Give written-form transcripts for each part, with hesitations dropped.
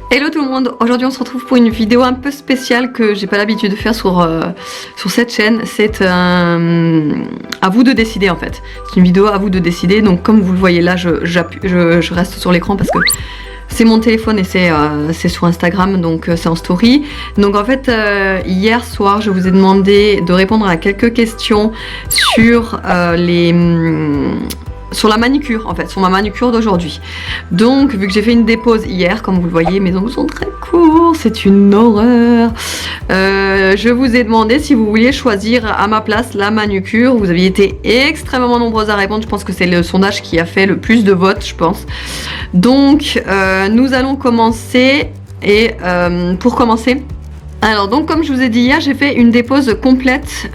Hello tout le monde, aujourd'hui on se retrouve pour une vidéo un peu spéciale que j'ai pas l'habitude de faire sur cette chaîne. C'est à vous de décider en fait. C'est une vidéo à vous de décider, donc comme vous le voyez là, je reste sur l'écran parce que c'est mon téléphone et c'est sur Instagram, donc c'est en story. Donc en fait, hier soir, je vous ai demandé de répondre à quelques questions sur sur la manicure en fait, sur ma manucure d'aujourd'hui. Donc vu que j'ai fait une dépose hier, comme vous le voyez, mes ongles sont très courts, c'est une horreur. Je vous ai demandé si vous vouliez choisir à ma place la manucure. Vous aviez été extrêmement nombreuses à répondre, je pense que c'est le sondage qui a fait le plus de votes, je pense. Donc nous allons commencer et pour commencer, alors donc comme je vous ai dit hier, j'ai fait une dépose complète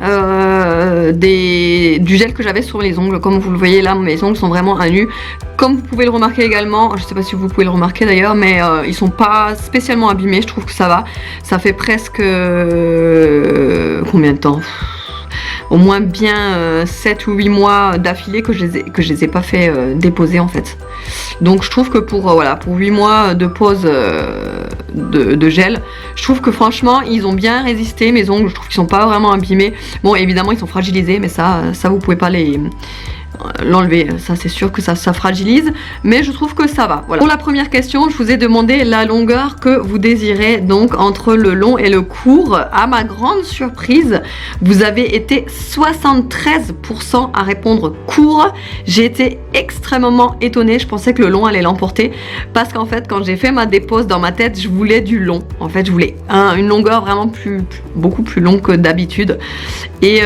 du gel que j'avais sur les ongles. Comme vous le voyez là, mes ongles sont vraiment à nu. Comme vous pouvez le remarquer également, je sais pas si vous pouvez le remarquer d'ailleurs, mais ils sont pas spécialement abîmés, je trouve que ça va. Ça fait presque combien de temps? Au moins bien 7 ou 8 mois d'affilée que je les ai pas fait déposer en fait. Donc je trouve que pour 8 mois de pause de gel, je trouve que franchement ils ont bien résisté. Mes ongles, je trouve qu'ils sont pas vraiment abîmés. Bon, évidemment ils sont fragilisés, mais ça vous pouvez pas l'enlever, ça c'est sûr que ça fragilise, mais je trouve que ça va. Voilà. Pour la première question, je vous ai demandé la longueur que vous désirez, donc entre le long et le court. À ma grande surprise, vous avez été 73% à répondre court. J'ai été extrêmement étonnée, je pensais que le long allait l'emporter, parce qu'en fait quand j'ai fait ma dépose dans ma tête, je voulais du long. En fait je voulais une longueur vraiment beaucoup plus longue que d'habitude, et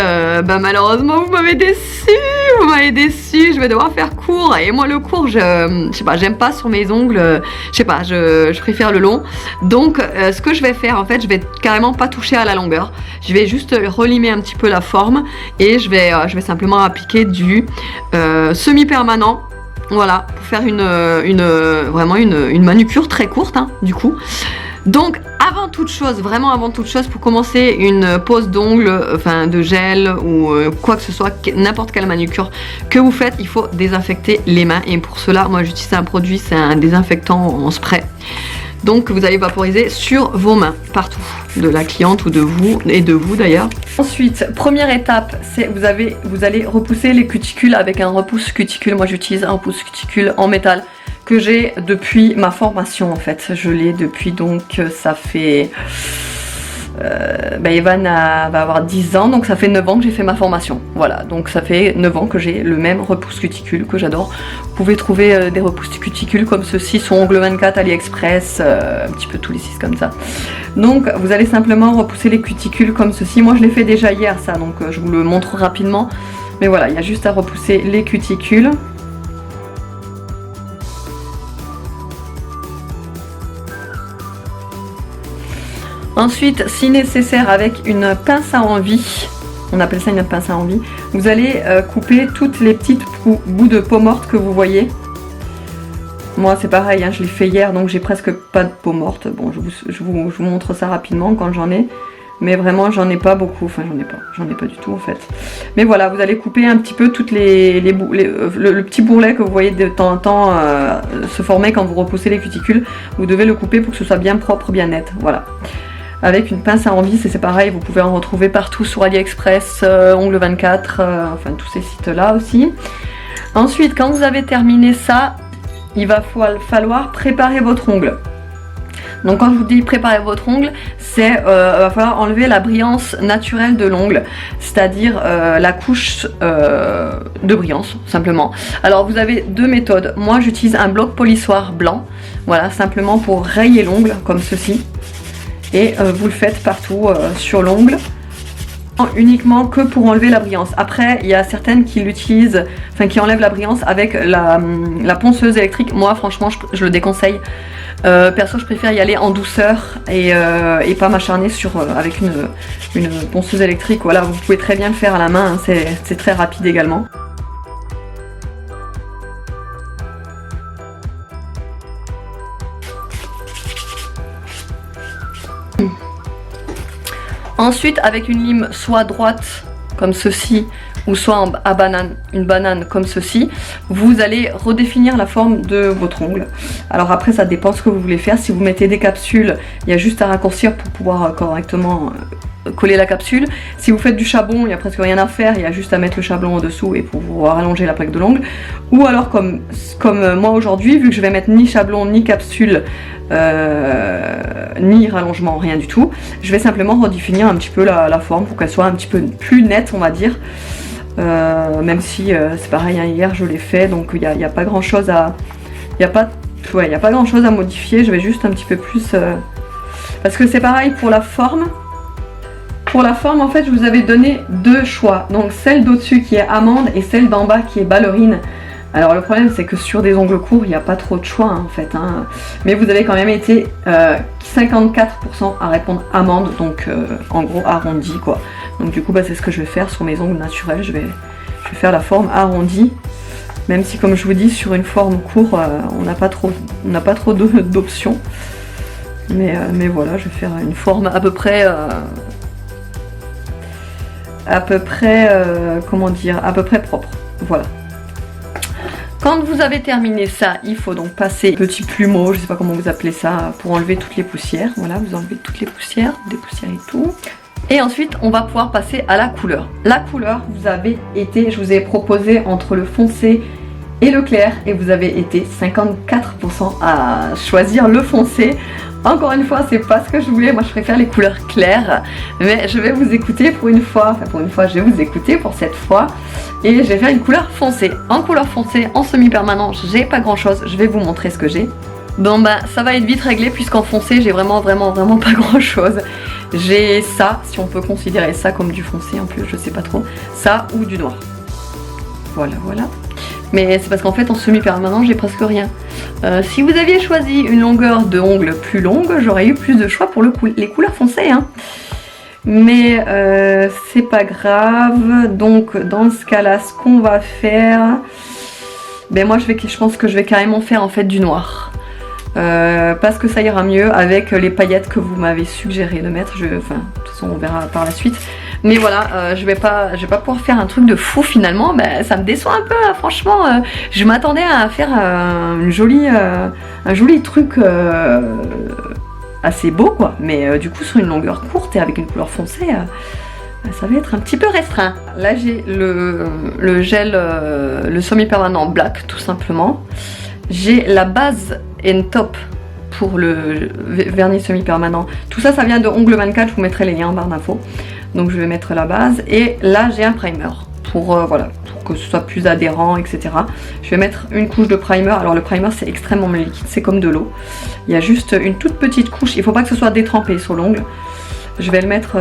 malheureusement vous m'avez déçu. Je vais devoir faire court, et moi le court, je sais pas, j'aime pas sur mes ongles, je sais pas, je préfère le long. Donc ce que je vais faire en fait, je vais carrément pas toucher à la longueur, je vais juste relimer un petit peu la forme, et je vais simplement appliquer du semi-permanent, voilà, pour faire vraiment une manucure très courte hein, du coup. Donc avant toute chose, vraiment avant toute chose, pour commencer une pose d'ongles, enfin de gel ou quoi que ce soit, n'importe quelle manucure que vous faites, il faut désinfecter les mains, et pour cela moi j'utilise un produit, c'est un désinfectant en spray, donc vous allez vaporiser sur vos mains, partout, de la cliente ou de vous, et de vous d'ailleurs. Ensuite, première étape, c'est vous allez repousser les cuticules avec un repousse cuticule. Moi j'utilise un repousse cuticule en métal que j'ai depuis ma formation en fait. Je l'ai depuis, donc ça fait Evan va avoir 10 ans, donc ça fait 9 ans que j'ai fait ma formation. Voilà, donc ça fait 9 ans que j'ai le même repousse cuticule que j'adore. Vous pouvez trouver des repousses cuticules comme ceci sur Ongle 24, AliExpress, un petit peu tous les sites comme ça. Donc vous allez simplement repousser les cuticules comme ceci. Moi je l'ai fait déjà hier ça, donc je vous le montre rapidement. Mais voilà, il y a juste à repousser les cuticules. Ensuite, si nécessaire, avec une pince à envie, on appelle ça une pince à envie, vous allez couper toutes les petites bouts de peau morte que vous voyez. Moi c'est pareil, hein, je l'ai fait hier, donc j'ai presque pas de peau morte. Bon, je vous montre ça rapidement quand j'en ai, mais vraiment j'en ai pas beaucoup, enfin j'en ai pas du tout en fait. Mais voilà, vous allez couper un petit peu toutes le petit bourrelet que vous voyez de temps en temps se former quand vous repoussez les cuticules. Vous devez le couper pour que ce soit bien propre, bien net, voilà. Avec une pince à envie, c'est pareil, vous pouvez en retrouver partout sur AliExpress, Ongle 24, enfin tous ces sites là aussi. Ensuite, quand vous avez terminé ça, il va falloir préparer votre ongle. Donc quand je vous dis préparer votre ongle, c'est va falloir enlever la brillance naturelle de l'ongle, c'est-à-dire la couche de brillance simplement. Alors vous avez deux méthodes. Moi j'utilise un bloc polissoir blanc, voilà, simplement pour rayer l'ongle comme ceci. Et vous le faites partout sur l'ongle, uniquement que pour enlever la brillance. Après il y a certaines qui l'utilisent, enfin qui enlèvent la brillance avec la ponceuse électrique. Moi franchement je le déconseille. Perso je préfère y aller en douceur et pas m'acharner avec une ponceuse électrique. Voilà, vous pouvez très bien le faire à la main, hein, c'est très rapide également. Ensuite, avec une lime soit droite comme ceci ou soit à banane, une banane comme ceci, vous allez redéfinir la forme de votre ongle. Alors après ça dépend ce que vous voulez faire. Si vous mettez des capsules, il y a juste à raccourcir pour pouvoir correctement coller la capsule. Si vous faites du chablon, il n'y a presque rien à faire, il y a juste à mettre le chablon en dessous et pour pouvoir allonger la plaque de l'ongle. Ou alors comme moi aujourd'hui, vu que je vais mettre ni chablon, ni capsule, ni rallongement, rien du tout, je vais simplement redéfinir un petit peu la forme pour qu'elle soit un petit peu plus nette, on va dire. Même si c'est pareil, hein, hier je l'ai fait, donc il n'y a pas grand chose à... Il n'y a pas grand chose à modifier, je vais juste un petit peu plus... Parce que c'est pareil pour la forme. Pour la forme, en fait, je vous avais donné deux choix. Donc celle d'au-dessus qui est amande et celle d'en bas qui est ballerine. Alors le problème, c'est que sur des ongles courts, il n'y a pas trop de choix, hein, en fait. Hein. Mais vous avez quand même été 54% à répondre amande, donc en gros arrondi, quoi. Donc du coup, bah, c'est ce que je vais faire sur mes ongles naturels. Je vais faire la forme arrondie. Même si, comme je vous dis, sur une forme courte, on n'a pas trop d'options. Mais voilà, je vais faire une forme à peu près... comment dire, à peu près propre. Voilà. Quand vous avez terminé ça, il faut donc passer petit plumeau, je sais pas comment vous appelez ça, pour enlever toutes les poussières. Voilà, vous enlevez toutes les poussières, des poussières et tout. Et ensuite, on va pouvoir passer à la couleur. La couleur, je vous ai proposé entre le foncé et le clair, et vous avez été 54% à choisir le foncé. Encore une fois, c'est pas ce que je voulais, moi je préfère les couleurs claires, mais je vais vous écouter pour une fois, je vais vous écouter pour cette fois, et je vais faire une couleur foncée. En couleur foncée, en semi-permanent, j'ai pas grand chose, je vais vous montrer ce que j'ai. Bon bah ça va être vite réglé puisqu'en foncé j'ai vraiment pas grand chose. J'ai ça, si on peut considérer ça comme du foncé en plus, je sais pas trop, ça ou du noir. Voilà. Mais c'est parce qu'en fait en semi-permanent j'ai presque rien. Si vous aviez choisi une longueur de ongle plus longue, j'aurais eu plus de choix pour les couleurs foncées. Hein. Mais c'est pas grave. Donc dans ce cas-là, ce qu'on va faire, ben moi je pense que je vais carrément faire en fait du noir. Parce que ça ira mieux avec les paillettes que vous m'avez suggéré de mettre. Enfin, de toute façon on verra par la suite. Mais voilà, je vais pas pouvoir faire un truc de fou finalement. Ben, ça me déçoit un peu, hein, franchement. Je m'attendais à faire un joli truc assez beau, quoi. Mais du coup, sur une longueur courte et avec une couleur foncée, ça va être un petit peu restreint. Là, j'ai le gel, le semi-permanent black, tout simplement. J'ai la base and top pour le vernis semi-permanent. Tout ça, ça vient de Ongle 24, je vous mettrai les liens en barre d'infos. Donc je vais mettre la base et là j'ai un primer pour que ce soit plus adhérent, etc. Je vais mettre une couche de primer. Alors le primer c'est extrêmement liquide, c'est comme de l'eau. Il y a juste une toute petite couche, il ne faut pas que ce soit détrempé sur l'ongle. Je vais le mettre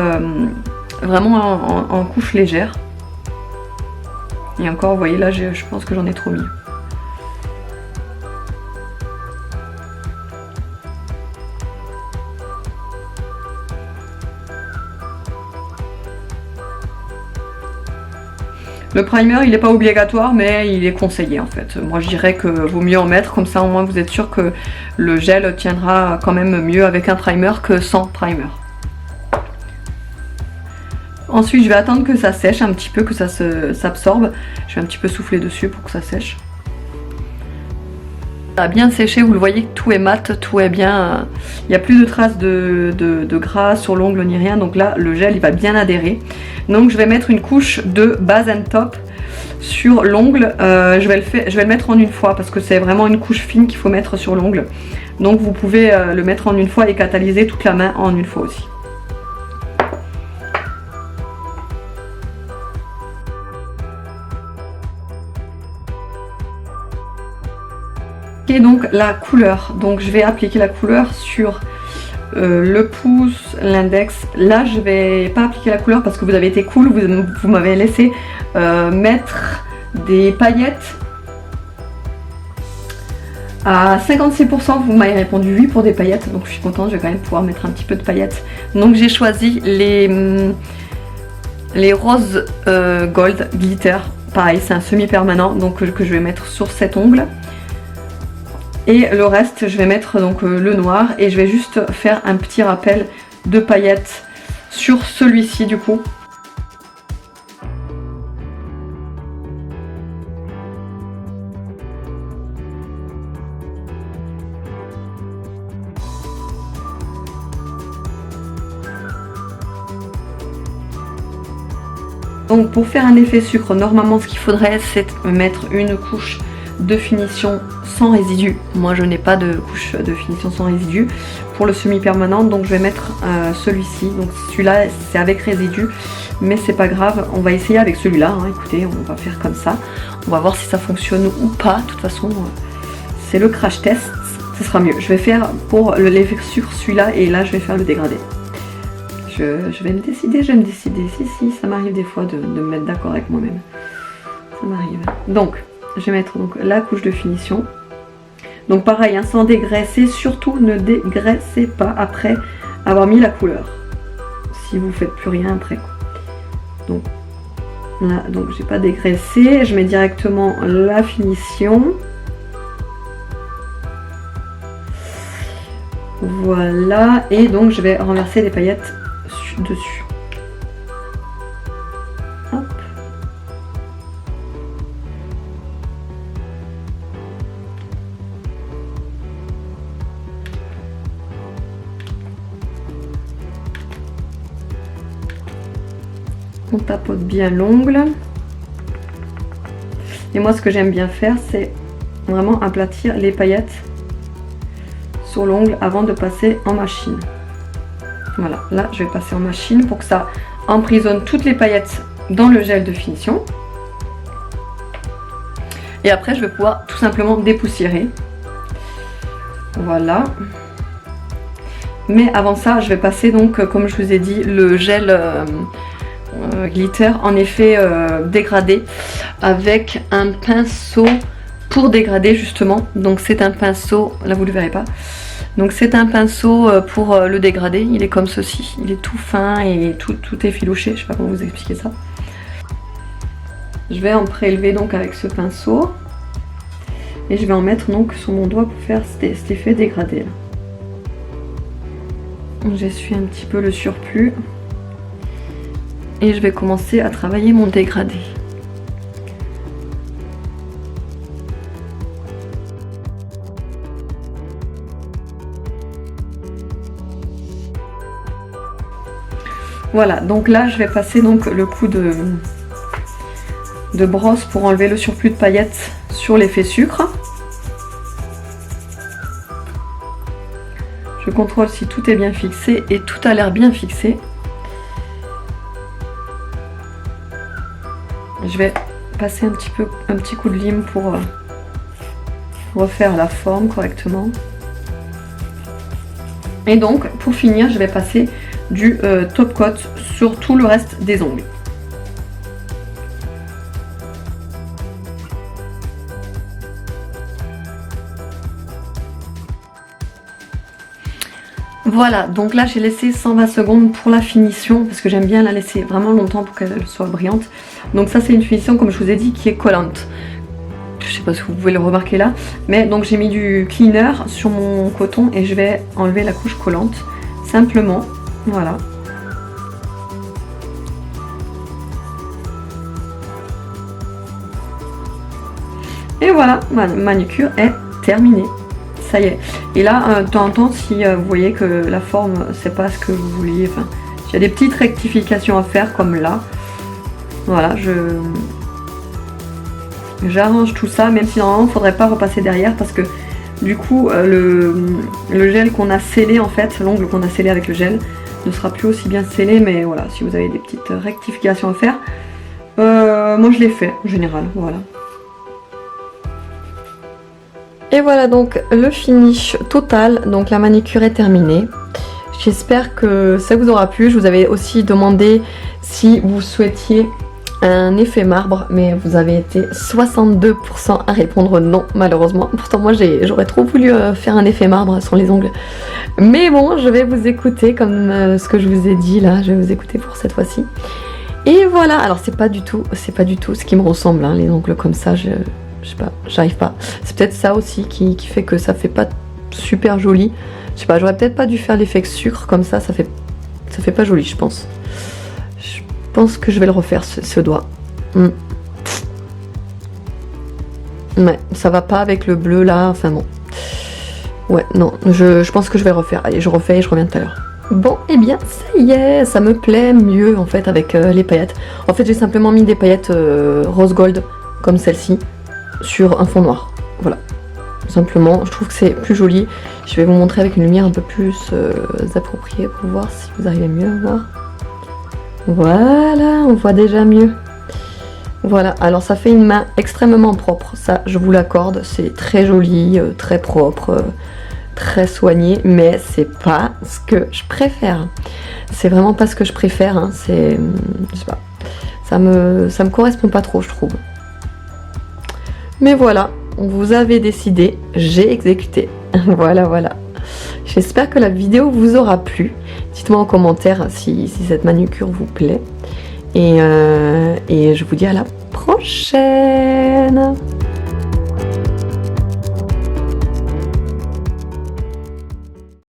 vraiment en couche légère. Et encore, vous voyez là, je pense que j'en ai trop mis. Le primer, il n'est pas obligatoire, mais il est conseillé en fait. Moi, je dirais que vaut mieux en mettre, comme ça au moins vous êtes sûr que le gel tiendra quand même mieux avec un primer que sans primer. Ensuite, je vais attendre que ça sèche un petit peu, que ça s'absorbe. Je vais un petit peu souffler dessus pour que ça sèche. Ça a bien séché, vous le voyez que tout est mat, tout est bien. Il n'y a plus de traces de gras sur l'ongle ni rien. Donc là, le gel, il va bien adhérer. Donc je vais mettre une couche de base and top sur l'ongle. Je vais le mettre en une fois parce que c'est vraiment une couche fine qu'il faut mettre sur l'ongle. Donc vous pouvez le mettre en une fois et catalyser toute la main en une fois aussi. Et donc la couleur, donc je vais appliquer la couleur sur le pouce, l'index. Là je vais pas appliquer la couleur parce que vous avez été cool, vous m'avez laissé mettre des paillettes à 56%, vous m'avez répondu oui pour des paillettes, donc je suis contente, je vais quand même pouvoir mettre un petit peu de paillettes. Donc j'ai choisi les roses gold glitter, pareil c'est un semi-permanent donc que je vais mettre sur cet ongle. Et le reste, je vais mettre donc le noir et je vais juste faire un petit rappel de paillettes sur celui-ci du coup. Donc pour faire un effet sucre, normalement ce qu'il faudrait c'est mettre une couche de finition sans résidus. Moi je n'ai pas de couche de finition sans résidus pour le semi-permanent, donc je vais mettre celui-ci. Donc celui-là c'est avec résidus, mais c'est pas grave, on va essayer avec celui-là, hein. Écoutez, on va faire comme ça, on va voir si ça fonctionne ou pas. De toute façon c'est le crash test, ce sera mieux. Je vais faire pour l'effet sucre celui-là, et là je vais faire le dégradé. Je vais me décider, si, ça m'arrive des fois de me mettre d'accord avec moi-même. Ça m'arrive. Donc, je vais mettre donc, la couche de finition. Donc pareil, hein, sans dégraisser, surtout ne dégraissez pas après avoir mis la couleur. Si vous faites plus rien après. Donc, là, donc j'ai pas dégraissé, je mets directement la finition. Voilà, et donc je vais renverser les paillettes dessus. Hop. On tapote bien l'ongle. Et moi ce que j'aime bien faire, c'est vraiment aplatir les paillettes sur l'ongle avant de passer en machine. Voilà, là je vais passer en machine pour que ça emprisonne toutes les paillettes dans le gel de finition. Et après je vais pouvoir tout simplement dépoussiérer. Voilà. Mais avant ça, je vais passer donc, comme je vous ai dit, le gel glitter en effet dégradé avec un pinceau pour dégrader justement. Donc c'est un pinceau, là vous ne le verrez pas. Donc c'est un pinceau pour le dégrader, il est comme ceci, il est tout fin et tout est filouché, je sais pas comment vous expliquer ça. Je vais en prélever donc avec ce pinceau et je vais en mettre donc sur mon doigt pour faire cet effet dégradé. J'essuie un petit peu le surplus et je vais commencer à travailler mon dégradé. Voilà, donc là je vais passer donc le coup de brosse pour enlever le surplus de paillettes sur l'effet sucre. Je contrôle si tout est bien fixé et tout a l'air bien fixé. Je vais passer un petit coup de lime pour refaire la forme correctement. Et donc pour finir, je vais passer du top coat sur tout le reste des ongles. Voilà, donc là j'ai laissé 120 secondes pour la finition parce que j'aime bien la laisser vraiment longtemps pour qu'elle soit brillante. Donc ça c'est une finition, comme je vous ai dit, qui est collante. Je sais pas si vous pouvez le remarquer là, mais donc j'ai mis du cleaner sur mon coton et je vais enlever la couche collante simplement. Voilà. Et voilà, ma manucure est terminée. Ça y est. Et là, de temps en temps, si vous voyez que la forme, c'est pas ce que vous vouliez, enfin, il y a des petites rectifications à faire comme là. Voilà, j'arrange tout ça, même si normalement, il ne faudrait pas repasser derrière parce que du coup, le gel qu'on a scellé, en fait, l'ongle qu'on a scellé avec le gel, ne sera plus aussi bien scellé, mais voilà, si vous avez des petites rectifications à faire, moi je les fais en général, voilà. Et voilà donc le finish total, donc la manicure est terminée. J'espère que ça vous aura plu. Je vous avais aussi demandé si vous souhaitiez un effet marbre, mais vous avez été 62% à répondre non, malheureusement. Pourtant moi j'aurais trop voulu faire un effet marbre sur les ongles. Mais bon, je vais vous écouter comme ce que je vous ai dit là, je vais vous écouter pour cette fois-ci. Et voilà, alors c'est pas du tout ce qui me ressemble, hein, les ongles comme ça, je sais pas, j'arrive pas. C'est peut-être ça aussi qui fait que ça fait pas super joli. Je sais pas, j'aurais peut-être pas dû faire l'effet sucre comme ça fait pas joli, je pense. Je pense que je vais le refaire ce doigt. Ouais, ça va pas avec le bleu là, enfin bon. Ouais, non, je pense que je vais le refaire. Allez, je refais et je reviens tout à l'heure. Bon, eh bien, ça y est, ça me plaît mieux en fait avec les paillettes. En fait, j'ai simplement mis des paillettes rose gold comme celle-ci sur un fond noir. Voilà, simplement, je trouve que c'est plus joli. Je vais vous montrer avec une lumière un peu plus appropriée pour voir si vous arrivez mieux à voir. Voilà, on voit déjà mieux. Voilà, alors ça fait une main extrêmement propre, ça je vous l'accorde, c'est très joli, très propre. Très soigné, mais c'est pas ce que je préfère. C'est vraiment pas ce que je préfère, hein. C'est, je sais pas, ça me correspond pas trop, je trouve. Mais voilà, vous avez décidé, j'ai exécuté. Voilà. J'espère que la vidéo vous aura plu. Dites-moi en commentaire si cette manucure vous plaît. Et je vous dis à la prochaine.